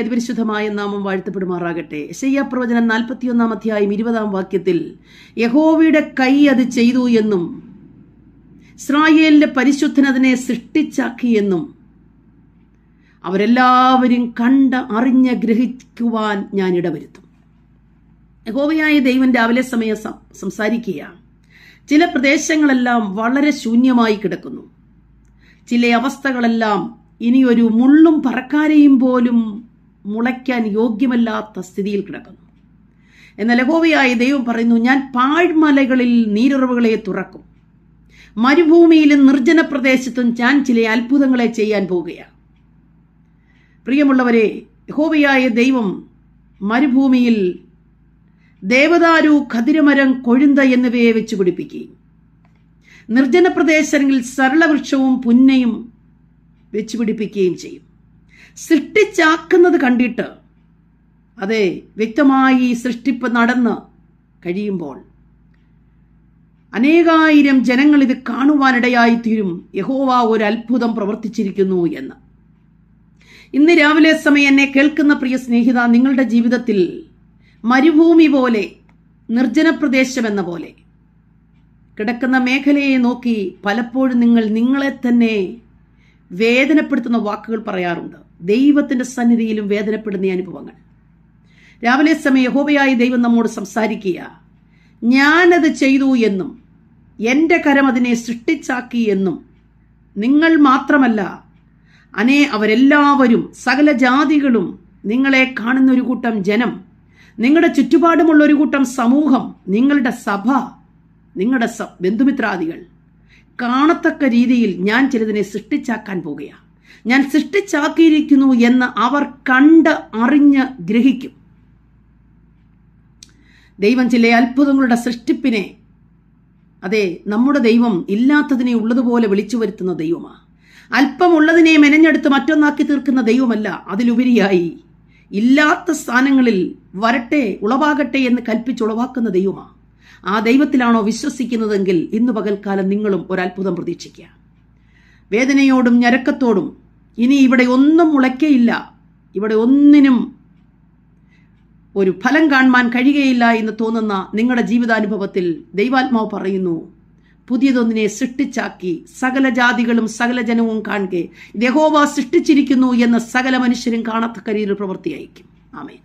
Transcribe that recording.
അതിപരിശുദ്ധമായ നാമം വാഴ്ത്തപ്പെടുമാറാകട്ടെ. യെശയ്യാ പ്രവചനം 41 അധ്യായം 20 വാക്യത്തിൽ യഹോവയുടെ കൈ അത് ചെയ്തു എന്നും ഇസ്രായേലിന്റെ പരിശുദ്ധൻ അതിനെ സൃഷ്ടിച്ചാക്കി എന്നും അവരെല്ലാവരും കണ്ട് അറിഞ്ഞ് ഗ്രഹിക്കുവാൻ ഞാൻ ഇടവരുത്തും. യഹോവയായ ദൈവം രാവിലെ സമയം സംസാരിക്കുകയാണ്. ചില പ്രദേശങ്ങളെല്ലാം വളരെ ശൂന്യമായി കിടക്കുന്നു. ചില അവസ്ഥകളെല്ലാം ഇനിയൊരു മുള്ളും പറക്കാരയും പോലും മുളയ്ക്കാൻ യോഗ്യമല്ലാത്ത സ്ഥിതിയിൽ കിടക്കുന്നു. എന്നാൽ യഹോവയായ ദൈവം പറയുന്നു, ഞാൻ പാഴ്മലകളിൽ നീരുറവുകളെ തുറക്കും, മരുഭൂമിയിലും നിർജ്ജന പ്രദേശത്തും ഞാൻ ചില അത്ഭുതങ്ങളെ ചെയ്യാൻ പോവുകയാണ്. പ്രിയമുള്ളവരെ, യഹോവയായ ദൈവം മരുഭൂമിയിൽ ദേവദാരു, ഖദിരമരം, കൊഴുന്ത എന്നിവയെ വെച്ച് പിടിപ്പിക്കുകയും നിർജ്ജന പ്രദേശങ്ങളിൽ സരളവൃക്ഷവും പുന്നയും വെച്ച് പിടിപ്പിക്കുകയും ചെയ്യും. സൃഷ്ടിച്ചാക്കുന്നത് കണ്ടിട്ട് അതെ വ്യക്തമായി സൃഷ്ടിപ്പ് നടന്ന് കഴിയുമ്പോൾ അനേകായിരം ജനങ്ങൾ ഇത് കാണുവാനിടയായിത്തീരും. യഹോവ ഒരു അത്ഭുതം പ്രവർത്തിച്ചിരിക്കുന്നു എന്ന്. ഇന്ന് രാവിലെ സമയം എന്നെ കേൾക്കുന്ന പ്രിയ സ്നേഹിത, നിങ്ങളുടെ ജീവിതത്തിൽ മരുഭൂമി പോലെ, നിർജ്ജന പ്രദേശം എന്ന പോലെ കിടക്കുന്ന മേഖലയെ നോക്കി പലപ്പോഴും നിങ്ങളെ തന്നെ വേദനപ്പെടുത്തുന്ന വാക്കുകൾ പറയാറുണ്ട്. ദൈവത്തിന്റെ സന്നിധിയിലും വേദനപ്പെടുന്ന അനുഭവങ്ങൾ. രാവിലെ സമയം യഹോവയായ ദൈവം നമ്മോട് സംസാരിക്കുക, ഞാനത് ചെയ്തു എന്നും എൻ്റെ കരം അതിനെ സൃഷ്ടിച്ചാക്കി എന്നും നിങ്ങൾ മാത്രമല്ല, അവരെല്ലാവരും, സകല ജാതികളും, നിങ്ങളെ കാണുന്ന ഒരു കൂട്ടം ജനം, നിങ്ങളുടെ ചുറ്റുപാടുമുള്ള ഒരു കൂട്ടം സമൂഹം, നിങ്ങളുടെ സഭ, നിങ്ങളുടെ ബന്ധുമിത്രാദികൾ കാണത്തക്ക രീതിയിൽ ഞാൻ ചിലതിനെ സൃഷ്ടിച്ചാക്കാൻ പോകുകയാണ്. ഞാൻ സൃഷ്ടിച്ചാക്കിയിരിക്കുന്നു എന്ന് അവർ കണ്ട് അറിഞ്ഞ് ഗ്രഹിക്കും. ദൈവം ചില അത്ഭുതങ്ങളുടെ സൃഷ്ടിപ്പിനെ, അതെ, നമ്മുടെ ദൈവം ഇല്ലാത്തതിനെ ഉള്ളതുപോലെ വിളിച്ചു വരുത്തുന്ന ദൈവമാണ്. അല്പമുള്ളതിനെ മെനഞ്ഞെടുത്ത് മറ്റൊന്നാക്കി തീർക്കുന്ന ദൈവമല്ല. അതിലുപരിയായി ഇല്ലാത്ത സ്ഥാനങ്ങളിൽ വരട്ടെ, ഉളവാകട്ടെ എന്ന് കൽപ്പിച്ചുളവാക്കുന്ന ദൈവമാണ്. ആ ദൈവത്തിലാണോ വിശ്വസിക്കുന്നതെങ്കിൽ ഇന്ന് പകൽക്കാലം നിങ്ങളും ഒരത്ഭുതം പ്രതീക്ഷിക്കുക. വേദനയോടും ഞരക്കത്തോടും ഇനി ഇവിടെ ഒന്നും മുളയ്ക്കയില്ല, ഇവിടെ ഒന്നിനും ഒരു ഫലം കാണുവാൻ കഴിയുകയില്ല എന്ന് തോന്നുന്ന നിങ്ങളുടെ ജീവിതാനുഭവത്തിൽ ദൈവാത്മാവ് പറയുന്നു, പുതിയതൊന്നിനെ സൃഷ്ടിച്ചാക്കി സകല ജാതികളും സകല ജനവും കാണുക, യഹോവ സൃഷ്ടിച്ചിരിക്കുന്നു എന്ന് സകല മനുഷ്യരും കാണത്തക്ക രീതിയിൽ പ്രവൃത്തിയായിരിക്കും. ആമേൻ.